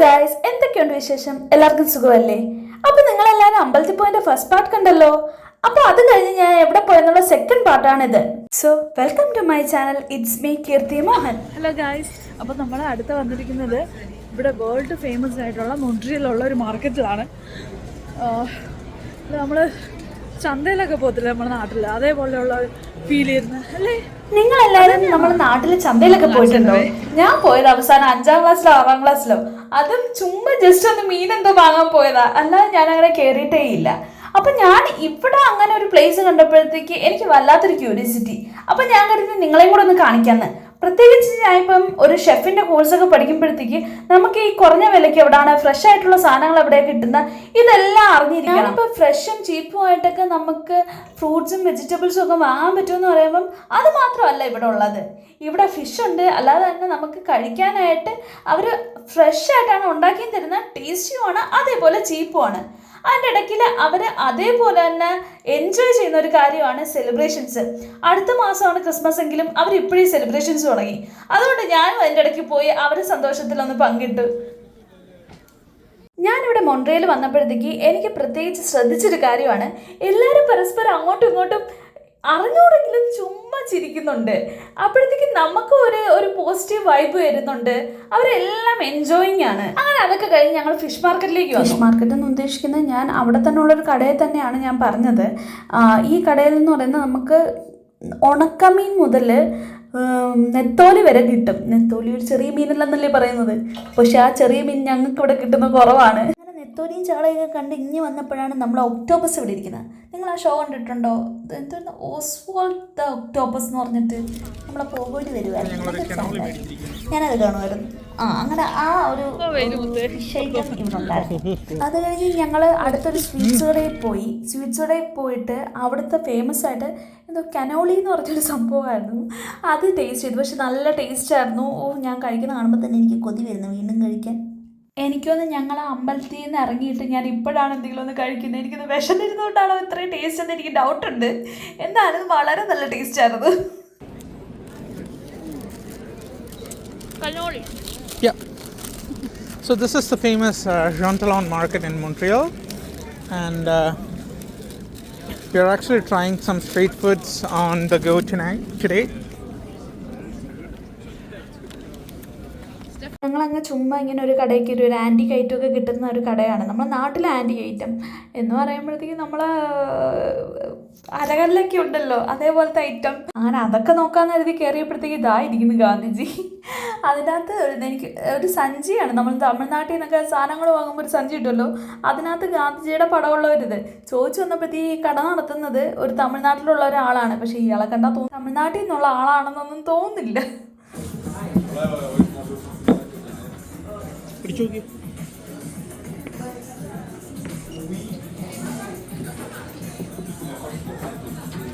Guys, എന്തൊക്കെയുണ്ട് വിശേഷം? എല്ലാവർക്കും സുഖമല്ലേ? അപ്പൊ നിങ്ങളെല്ലാവരും അമ്പലത്തിൽ പോയതിന്റെ ഫസ്റ്റ് പാർട്ട് കണ്ടല്ലോ. അപ്പൊ അത് കഴിഞ്ഞ് ഞാൻ എവിടെ പോയെന്നുള്ള സെക്കൻഡ് പാർട്ടാണിത്. So welcome to my channel. It's me Keerthi Mohan. Hello guys, അപ്പോൾ നമ്മൾ അടുത്ത് വന്നിരിക്കുന്നത് ഇവിടെ വേൾഡ് ഫേമസ് ആയിട്ടുള്ള മൊൺട്രിയലുള്ള ഒരു മാർക്കറ്റിലാണ്. നമ്മൾ ചന്തയിലൊക്കെ പോകത്തില്ല നമ്മുടെ നാട്ടിൽ, അതേപോലെയുള്ള ഫീൽ ചെയ്യുന്നത് അല്ലേ? നിങ്ങളെല്ലാവരും നമ്മുടെ നാട്ടിലെ ചന്തയിലൊക്കെ പോയിട്ടുണ്ടോ? ഞാൻ പോയത് അവസാനം 5ാം ക്ലാസ്സിലോ 6ാം ക്ലാസ്സിലോ. അതും ചുമ്മാ ജസ്റ്റ് ഒന്ന് മീൻ എന്തോ വാങ്ങാൻ പോയതാ, അല്ലാതെ ഞാൻ അങ്ങനെ കയറിയിട്ടേ ഇല്ല. അപ്പൊ ഞാൻ ഇവിടെ അങ്ങനെ ഒരു പ്ലേസ് കണ്ടപ്പോഴത്തേക്ക് എനിക്ക് വല്ലാത്തൊരു ക്യൂരിയോസിറ്റി. അപ്പൊ ഞാൻ കരുതി നിങ്ങളെയും കൂടെ ഒന്ന് കാണിക്കാന്ന്. പ്രത്യേകിച്ച് ഞാൻ ഇപ്പം ഒരു ഷെഫിന്റെ കോഴ്സൊക്കെ പഠിക്കുമ്പോഴത്തേക്ക് നമുക്ക് ഈ കുറഞ്ഞ വിലയ്ക്ക് എവിടെയാണ് ഫ്രഷ് ആയിട്ടുള്ള സാധനങ്ങൾ എവിടെയാണ് കിട്ടുന്ന ഇതെല്ലാം അറിഞ്ഞിരിക്കണം. ഇപ്പൊ ഫ്രഷും ചീപ്പും ആയിട്ടൊക്കെ നമുക്ക് ഫ്രൂട്ട്സും വെജിറ്റബിൾസും ഒക്കെ വാങ്ങാൻ പറ്റുമെന്ന് പറയുമ്പം അത് മാത്രമല്ല ഇവിടെ ഉള്ളത്. ഇവിടെ ഫിഷ് ഉണ്ട്, അല്ലാതെ തന്നെ നമുക്ക് കഴിക്കാനായിട്ട് അവർ ഫ്രഷ് ആയിട്ടാണ് ഉണ്ടാക്കി തരുന്നത്. ടേസ്റ്റിയുമാണ്, അതേപോലെ ചീപ്പുമാണ്. അതിൻ്റെ ഇടയ്ക്കിൽ അവർ അതേപോലെ തന്നെ എൻജോയ് ചെയ്യുന്ന ഒരു കാര്യമാണ് സെലിബ്രേഷൻസ്. അടുത്ത മാസമാണ് ക്രിസ്മസ് എങ്കിലും അവർ ഇപ്പോഴും സെലിബ്രേഷൻസ് തുടങ്ങി. അതുകൊണ്ട് ഞാനും അതിൻ്റെ ഇടയ്ക്ക് പോയി അവരുടെ സന്തോഷത്തിലൊന്ന് പങ്കിട്ടു. ഞാനിവിടെ മൊൺട്രിയൽ വന്നപ്പോഴത്തേക്ക് എനിക്ക് പ്രത്യേകിച്ച് ശ്രദ്ധിച്ചൊരു കാര്യമാണ്, എല്ലാവരും പരസ്പരം അങ്ങോട്ടും ഇങ്ങോട്ടും അറിഞ്ഞൂടെങ്കിലും ചുമ്മാ ചിരിക്കുന്നുണ്ട്. അപ്പോഴത്തേക്ക് നമുക്ക് ഒരു പോസിറ്റീവ് വൈബ് വരുന്നുണ്ട്. അവരെല്ലാം എൻജോയിങ് ആണ്. അങ്ങനെ അതൊക്കെ കഴിഞ്ഞ് ഞങ്ങൾ ഫിഷ് മാർക്കറ്റിലേക്ക് വന്നു. ഫിഷ് മാർക്കറ്റ് എന്ന് ഉദ്ദേശിക്കുന്നത് ഞാൻ അവിടെ തന്നെ ഉള്ളൊരു കടയിൽ തന്നെയാണ് ഞാൻ പറഞ്ഞത്. ഈ കടയിൽ എന്ന് പറയുന്നത് നമുക്ക് ഉണക്കമീൻ മുതൽ നെത്തോലി വരെ കിട്ടും. നെത്തോലി ഒരു ചെറിയ മീനല്ലെന്നല്ലേ പറയുന്നത്, പക്ഷെ ആ ചെറിയ മീൻ ഞങ്ങൾക്ക് ഇവിടെ കിട്ടുന്നത് കുറവാണ്. നെത്തോലിയും ചാളയൊക്കെ കണ്ട് ഇങ്ങി വന്നപ്പോഴാണ് നമ്മൾ ഒക്ടോപ്പസ് ഇവിടെ ഇരിക്കുന്നത്. നിങ്ങൾ ആ ഷോ കണ്ടിട്ടുണ്ടോ? എന്താ ഓസ്വാൾഡ് ദ ഒക്ടോപ്പസ് എന്ന് പറഞ്ഞിട്ട് നമ്മളെ പോകേണ്ടി വരുമായിരുന്നു. ഞാനത് കാണുമായിരുന്നു. അങ്ങനെ ആ ഒരു വിഷയം ഇവിടെ ഉണ്ടായിരുന്നു. അത് കഴിഞ്ഞ് ഞങ്ങൾ അടുത്തൊരു സ്വീറ്റ്സ് കടയിൽ പോയിട്ട് അവിടുത്തെ ഫേമസ് ആയിട്ട് എന്തോ കനോളി എന്ന് പറഞ്ഞൊരു സംഭവമായിരുന്നു. അത് ടേസ്റ്റ് ചെയ്തു, പക്ഷെ നല്ല ടേസ്റ്റ് ആയിരുന്നു. ഞാൻ കഴിക്കുന്ന കാണുമ്പോൾ തന്നെ എനിക്ക് കൊതി വരുന്നു വീണ്ടും കഴിക്കാൻ. എനിക്കൊന്ന് ഞങ്ങൾ അമ്പലത്തിൽ നിന്ന് ഇറങ്ങിയിട്ട് ഞാൻ ഇപ്പോഴാണ് എന്തെങ്കിലും ഒന്ന് കഴിക്കുന്നത്. എനിക്കൊന്ന് വിശന്നിരുന്നുകൊണ്ടാണോ ഇത്രയും ടേസ്റ്റ് എന്ന് എനിക്ക് ഡൗട്ടുണ്ട്. എന്നാലും വളരെ നല്ല ടേസ്റ്റ് ആയിരുന്നു. Yeah. So this is the famous Jean Talon market in Montreal, and we are actually trying some street foods on the go today. ഞങ്ങളങ്ങ് ചുമ്മാ ഇങ്ങനെ ഒരു കടയ്ക്ക് ഒരു ആൻറ്റിക് ഐറ്റം ഒക്കെ കിട്ടുന്ന ഒരു കടയാണ്. നമ്മുടെ നാട്ടിലെ ആൻറ്റിക് ഐറ്റം എന്ന് പറയുമ്പോഴത്തേക്കും നമ്മൾ അരകല്ലൊക്കെ ഉണ്ടല്ലോ, അതേപോലത്തെ ഐറ്റം. അങ്ങനെ അതൊക്കെ നോക്കാമെന്ന് കരുതി കയറിയപ്പോഴത്തേക്ക് ഇതായിരിക്കുന്നു ഗാന്ധിജി. അതിനകത്ത് എനിക്ക് ഒരു സഞ്ചിയാണ്. നമ്മൾ തമിഴ്നാട്ടിൽ നിന്നൊക്കെ സാധനങ്ങൾ വാങ്ങുമ്പോൾ ഒരു സഞ്ചി കിട്ടുമല്ലോ, അതിനകത്ത് ഗാന്ധിജിയുടെ പടമുള്ളവരിത് ചോദിച്ചു വന്നപ്പോഴത്തേക്ക് ഈ കട നടത്തുന്നത് ഒരു തമിഴ്നാട്ടിലുള്ള ഒരാളാണ്. പക്ഷേ ഇയാളെ കണ്ടാൽ തമിഴ്നാട്ടിൽ നിന്നുള്ള ആളാണെന്നൊന്നും തോന്നുന്നില്ല.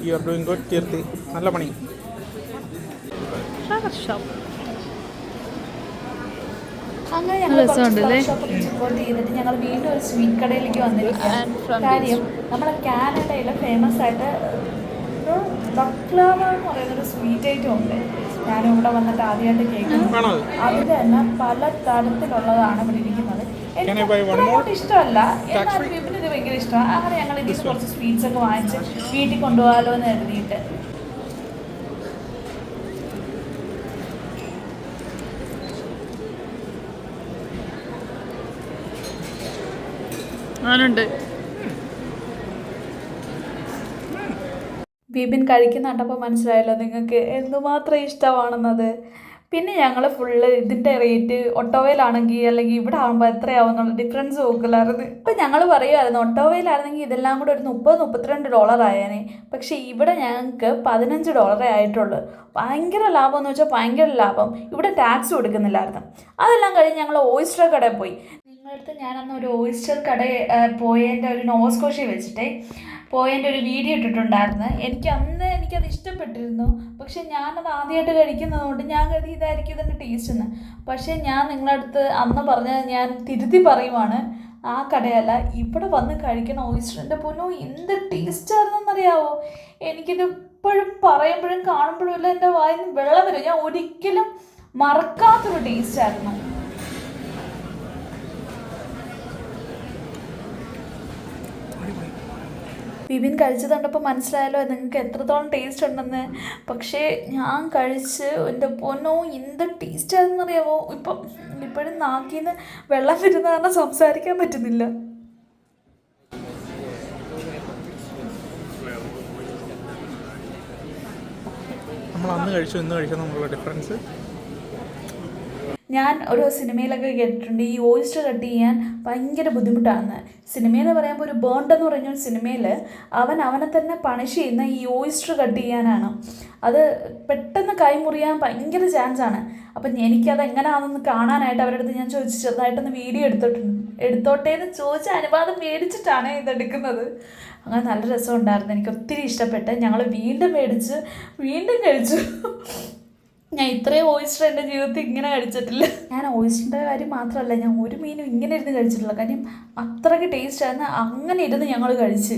You are doing good, Kirti. നല്ല പണി. അങ്ങനെ ഞങ്ങൾ ചെയ്തിട്ട് ഞങ്ങൾ വീണ്ടും ഒരു സ്വീറ്റ് കടയിലേക്ക് വന്നിരിക്കുകയാണ്. കാര്യം നമ്മുടെ കാനഡയിലെ ഫേമസ് ആയിട്ട് ബക്ലാവ എന്ന് പറയുന്നൊരു സ്വീറ്റ് ഐറ്റം ഉണ്ട്. ഞാനും ഇവിടെ വന്നിട്ട് ആദ്യമായിട്ട് കേൾക്കുന്നു. അതിൽ തന്നെ പല തരത്തിലുള്ളതാണ് ഇവിടെ ഇരിക്കുന്നത്. എനിക്ക് ഇഷ്ടമല്ല, എന്നാലും വിപിന് ഇത് ഭയങ്കര ഇഷ്ടമാണ്. അങ്ങനെ ഞങ്ങൾ ഇതിൽ കുറച്ച് സ്വീറ്റ്സ് ഒക്കെ വാങ്ങിച്ച് വീട്ടിൽ കൊണ്ടുപോകാമല്ലോ എന്ന് കരുതിയിട്ട്. ബിബിൻ കഴിക്കുന്ന കണ്ടപ്പോൾ മനസ്സിലായല്ലോ നിങ്ങൾക്ക് എന്തുമാത്രം ഇഷ്ടമാണെന്നത്. പിന്നെ ഞങ്ങൾ ഫുള്ള് ഇതിൻ്റെ റേറ്റ് ഒട്ടോവയിലാണെങ്കിൽ അല്ലെങ്കിൽ ഇവിടെ ആകുമ്പോൾ എത്രയാവും എന്നുള്ള ഡിഫറൻസ് നോക്കില്ലായിരുന്നു. ഇപ്പം ഞങ്ങൾ പറയുമായിരുന്നു ഒട്ടോവയിലായിരുന്നെങ്കിൽ ഇതെല്ലാം കൂടെ ഒരു $30-32 ആയേനെ. പക്ഷേ ഇവിടെ ഞങ്ങൾക്ക് $15 ആയിട്ടുള്ളൂ. ഭയങ്കര ലാഭം എന്ന് വെച്ചാൽ ഭയങ്കര ലാഭം. ഇവിടെ ടാക്സ് കൊടുക്കുന്നില്ലായിരുന്നു. അതെല്ലാം കഴിഞ്ഞ് ഞങ്ങൾ ഓയിസ്റ്റർ കടയിൽ പോയി. നിങ്ങളടുത്ത് ഞാനന്ന് ഒരു ഓയിസ്റ്റർ കടയിൽ പോയതിൻ്റെ ഒരു നോവസ്കോഷ്യ വെച്ചിട്ടേ പോയതിൻ്റെ ഒരു വീഡിയോ ഇട്ടിട്ടുണ്ടായിരുന്നു. എനിക്കത് ഇഷ്ടപ്പെട്ടിരുന്നു. പക്ഷെ ഞാനത് ആദ്യമായിട്ട് കഴിക്കുന്നതുകൊണ്ട് ഞാൻ കരുതി ഇതായിരിക്കും ഇതിൻ്റെ ടേസ്റ്റ് എന്ന്. പക്ഷേ ഞാൻ നിങ്ങളടുത്ത് അന്ന് പറഞ്ഞത് ഞാൻ തിരുത്തി പറയുവാണ്, ആ കടയല്ല, ഇവിടെ വന്ന് കഴിക്കുന്ന ഓയിസ്റ്ററിൻ്റെ പൊന്നോ എന്ത് ടേസ്റ്റ് ആയിരുന്നെന്നറിയാവോ. എനിക്കിത് ഇപ്പോഴും പറയുമ്പോഴും കാണുമ്പോഴും എല്ലാം എൻ്റെ വായിൽ നിന്ന് വെള്ളം വരും. ഞാൻ ഒരിക്കലും മറക്കാത്തൊരു ടേസ്റ്റ് ആയിരുന്നു. വിപിൻ കഴിച്ചത് കണ്ടപ്പോൾ മനസ്സിലായല്ലോ നിങ്ങൾക്ക് എത്രത്തോളം ടേസ്റ്റ് ഉണ്ടെന്ന്. പക്ഷേ ഞാൻ കഴിച്ച് എൻ്റെ പൊന്നോ എന്ത് ടേസ്റ്റാണെന്ന് അറിയാമോ. ഇപ്പോഴും നാക്കിന്ന് വെള്ളം വരുന്ന കാരണം സംസാരിക്കാൻ പറ്റുന്നില്ല. നമ്മൾ അന്ന് കഴിച്ചു ഇന്ന് കഴിച്ചു നമ്മളുള്ള ഡിഫറൻസ്. ഞാൻ ഒരു സിനിമയിലൊക്കെ കേട്ടിട്ടുണ്ട് ഈ ഓയിസ്റ്റർ കട്ട് ചെയ്യാൻ ഭയങ്കര ബുദ്ധിമുട്ടാണെന്ന്. സിനിമയെന്ന് പറയുമ്പോൾ ഒരു ബേൺഡ് എന്ന് പറഞ്ഞ ഒരു സിനിമയിൽ അവനെ തന്നെ പണിഷ് ചെയ്യുന്ന ഈ ഓയിസ്റ്റർ കട്ട് ചെയ്യാനാണ്. അത് പെട്ടെന്ന് കൈമുറിയാൻ ഭയങ്കര ചാൻസാണ്. അപ്പം എനിക്കത് എങ്ങനെയാണെന്ന് കാണാനായിട്ട് അവരുടെ അടുത്ത് ഞാൻ ചോദിച്ചു ചെറുതായിട്ടൊന്ന് വീഡിയോ എടുത്തോട്ടേ എന്ന് ചോദിച്ച അനുവാദം മേടിച്ചിട്ടാണ് ഇതെടുക്കുന്നത്. അങ്ങനെ നല്ല രസമുണ്ടായിരുന്നു, എനിക്ക് ഒത്തിരി ഇഷ്ടപ്പെട്ട്. ഞങ്ങൾ വീണ്ടും മേടിച്ച് വീണ്ടും കഴിച്ചു. ഞാൻ ഇത്രയും ഓയിസ്റ്റർ എൻ്റെ ജീവിതത്തിൽ ഇങ്ങനെ കഴിച്ചിട്ടില്ല. ഞാൻ ഓയിസ്റ്ററിൻ്റെ കാര്യം മാത്രമല്ല, ഞാൻ ഒരു മീനും ഇങ്ങനെ ഇരുന്ന് കഴിച്ചിട്ടില്ല. കാര്യം അത്രയ്ക്ക് ടേസ്റ്റായിരുന്നു. അങ്ങനെ ഇരുന്ന് ഞങ്ങൾ കഴിച്ച്.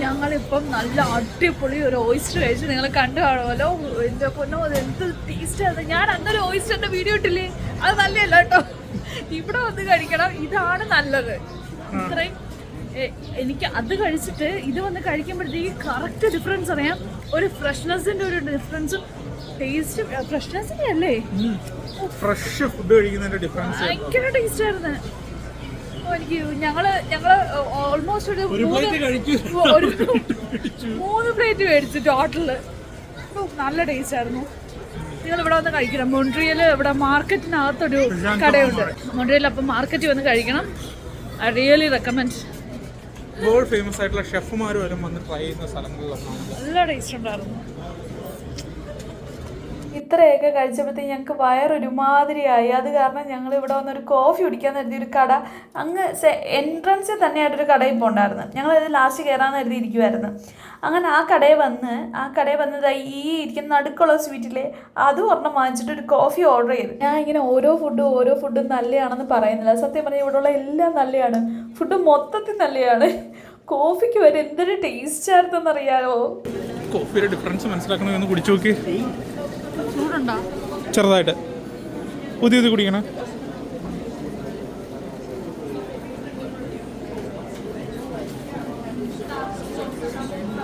ഞങ്ങളിപ്പം നല്ല അടിപൊളി ഒരു ഓയിസ്റ്റർ കഴിച്ച് നിങ്ങൾ കണ്ടു കാണുമല്ലോ. എൻ്റെ പൊന്നോ അത് എന്ത് ടേസ്റ്റായിരുന്നു. ഞാൻ അന്നൊരു ഓയിസ്റ്ററിൻ്റെ വീഡിയോ ഇട്ടില്ലേ, അത് നല്ലതല്ല കേട്ടോ. ഇവിടെ വന്ന് കഴിക്കണം, ഇതാണ് നല്ലത്. ഇത്രയും എനിക്ക് അത് കഴിച്ചിട്ട് ഇത് വന്ന് കഴിക്കുമ്പോഴത്തേക്ക് കറക്റ്റ് ഡിഫറൻസ് അറിയാം. ഒരു ഫ്രഷ്നെസ്സിൻ്റെ ഒരു ഡിഫറൻസും ടേസ്റ്റും ഫ്രഷ്നെസ്സിൻ്റെ അല്ലേ, ഫ്രഷ് ഫുഡ് കഴിക്കുന്നതിന്റെ ഡിഫറൻസ് ഭയങ്കര ടേസ്റ്റ് ആയിരുന്നു. എനിക്ക് ഞങ്ങള് ഓൾമോസ്റ്റ് ഒരു 3 പ്ലേറ്റ് മേടിച്ചു ടോട്ടല്. നല്ല ടേസ്റ്റ് ആയിരുന്നു. നിങ്ങൾ ഇവിടെ വന്ന് കഴിക്കണം. മൊൺട്രിയൽ ഇവിടെ മാർക്കറ്റിനകത്തൊരു കടയുണ്ട് മൊൺട്രിയൽ. അപ്പം മാർക്കറ്റിൽ വന്ന് കഴിക്കണം. I really recommend. World famous ആയിട്ടുള്ള ഷെഫുമാർ വരും വന്ന് ട്രൈ ചെയ്യുന്ന സ്ഥലങ്ങളിലൊന്നാണ്. നല്ല ടേസ്റ്റ് ഉണ്ടായിരുന്നു. ഇത്രയൊക്കെ കഴിച്ചപ്പോഴത്തേക്ക് ഞങ്ങൾക്ക് വയറൊരുമാതിരിയായി. അത് കാരണം ഞങ്ങൾ ഇവിടെ വന്നൊരു കോഫി കുടിക്കാൻ കരുതിയൊരു കട അങ്ങ് എൻട്രൻസിൽ തന്നെയായിട്ടൊരു കടയിൽ പോകണ്ടായിരുന്നു. ഞങ്ങളത് ലാസ്റ്റ് കയറാമെന്ന് കരുതിയിരിക്കുമായിരുന്നു. അങ്ങനെ ആ കടയിൽ വന്ന് ഈ ഇരിക്കുന്ന നടുക്കുള്ള സ്വീറ്റിലെ അതും ഒരെണ്ണം വാങ്ങിച്ചിട്ട് ഒരു കോഫി ഓർഡർ ചെയ്തു. ഞാൻ ഇങ്ങനെ ഓരോ ഫുഡും നല്ലതാണെന്ന് പറയുന്നില്ല. സത്യം പറഞ്ഞാൽ ഇവിടെയുള്ള എല്ലാം നല്ലതാണ്. ഫുഡ് മൊത്തത്തിൽ നല്ലതാണ്. കോഫിക്ക് വരെ എന്തൊരു ടേസ്റ്റ് ആയിരുന്നെന്നറിയാമോ. കോഫിയുടെ ഡിഫറൻസ് മനസ്സിലാക്കണമെന്ന് കുടിച്ചു നോക്കി. ചൂടുണ്ടോ? ചെറുതായിട്ട് പുതിയത് കുടിക്കണം.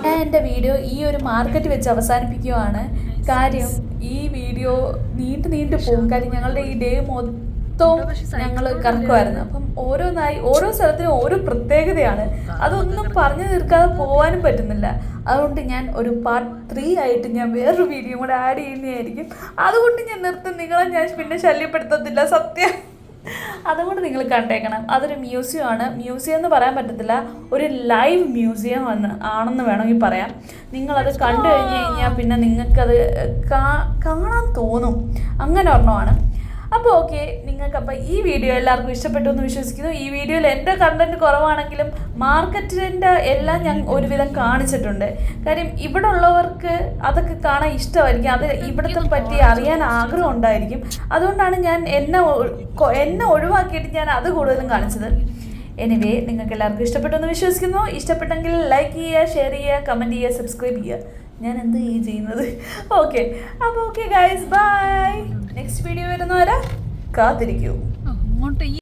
ഞാൻ എൻ്റെ വീഡിയോ ഈ ഒരു മാർക്കറ്റ് വെച്ച് അവസാനിപ്പിക്കുകയാണ്. കാര്യം ഈ വീഡിയോ നീണ്ടു പോകും. കാര്യം ഞങ്ങളുടെ ഈ ഡേ മൊത്തം ഞങ്ങൾ കറക്കുമായിരുന്നു. അപ്പം ഓരോ സ്ഥലത്തിനും ഓരോ പ്രത്യേകതയാണ്. അതൊന്നും പറഞ്ഞു തീർക്കാതെ പോകാനും പറ്റുന്നില്ല. അതുകൊണ്ട് ഞാൻ ഒരു പാർട്ട് 3 ആയിട്ട് ഞാൻ വേറൊരു വീഡിയോ കൂടെ ആഡ് ചെയ്യുന്നതായിരിക്കും. അതുകൊണ്ട് ഞാൻ നിങ്ങളെ ഞാൻ പിന്നെ ശല്യപ്പെടുത്തത്തില്ല, സത്യം. അതുകൊണ്ട് നിങ്ങൾ കണ്ടേക്കണം. അതൊരു മ്യൂസിയമാണ്. മ്യൂസിയം എന്ന് പറയാൻ പറ്റത്തില്ല, ഒരു ലൈവ് മ്യൂസിയം ആണെന്ന് വേണമെങ്കിൽ പറയാം. നിങ്ങളത് കണ്ടു കഴിഞ്ഞാൽ പിന്നെ നിങ്ങൾക്കത് കാണാൻ തോന്നും. അങ്ങനെ ഒരെണ്ണമാണ്. അപ്പോൾ ഓക്കെ, നിങ്ങൾക്കപ്പോൾ ഈ വീഡിയോ എല്ലാവർക്കും ഇഷ്ടപ്പെട്ടു എന്ന് വിശ്വസിക്കുന്നു. ഈ വീഡിയോയിൽ എൻ്റെ കണ്ടൻറ്റ് കുറവാണെങ്കിലും മാർക്കറ്റിൻ്റെ എല്ലാം ഞാൻ ഒരുവിധം കാണിച്ചിട്ടുണ്ട്. കാര്യം ഇവിടെ ഉള്ളവർക്ക് അതൊക്കെ കാണാൻ ഇഷ്ടമായിരിക്കും. അത് ഇവിടത്തെ പറ്റി അറിയാൻ ആഗ്രഹം ഉണ്ടായിരിക്കും. അതുകൊണ്ടാണ് ഞാൻ എന്നെ ഒഴിവാക്കിയിട്ട് ഞാൻ അത് കൂടുതലും കാണിച്ചത്. എനിവേ, നിങ്ങൾക്ക് എല്ലാവർക്കും ഇഷ്ടപ്പെട്ടു എന്ന് വിശ്വസിക്കുന്നു. ഇഷ്ടപ്പെട്ടെങ്കിൽ ലൈക്ക് ചെയ്യുക, ഷെയർ ചെയ്യുക, കമൻറ്റ് ചെയ്യുക, സബ്സ്ക്രൈബ് ചെയ്യുക. ഞാൻ എന്ത് ചെയ്യുന്നത്? ഓക്കെ, അപ്പോൾ okay guys, bye. Next video വരുന്നവരെ കാത്തിരിക്കൂ.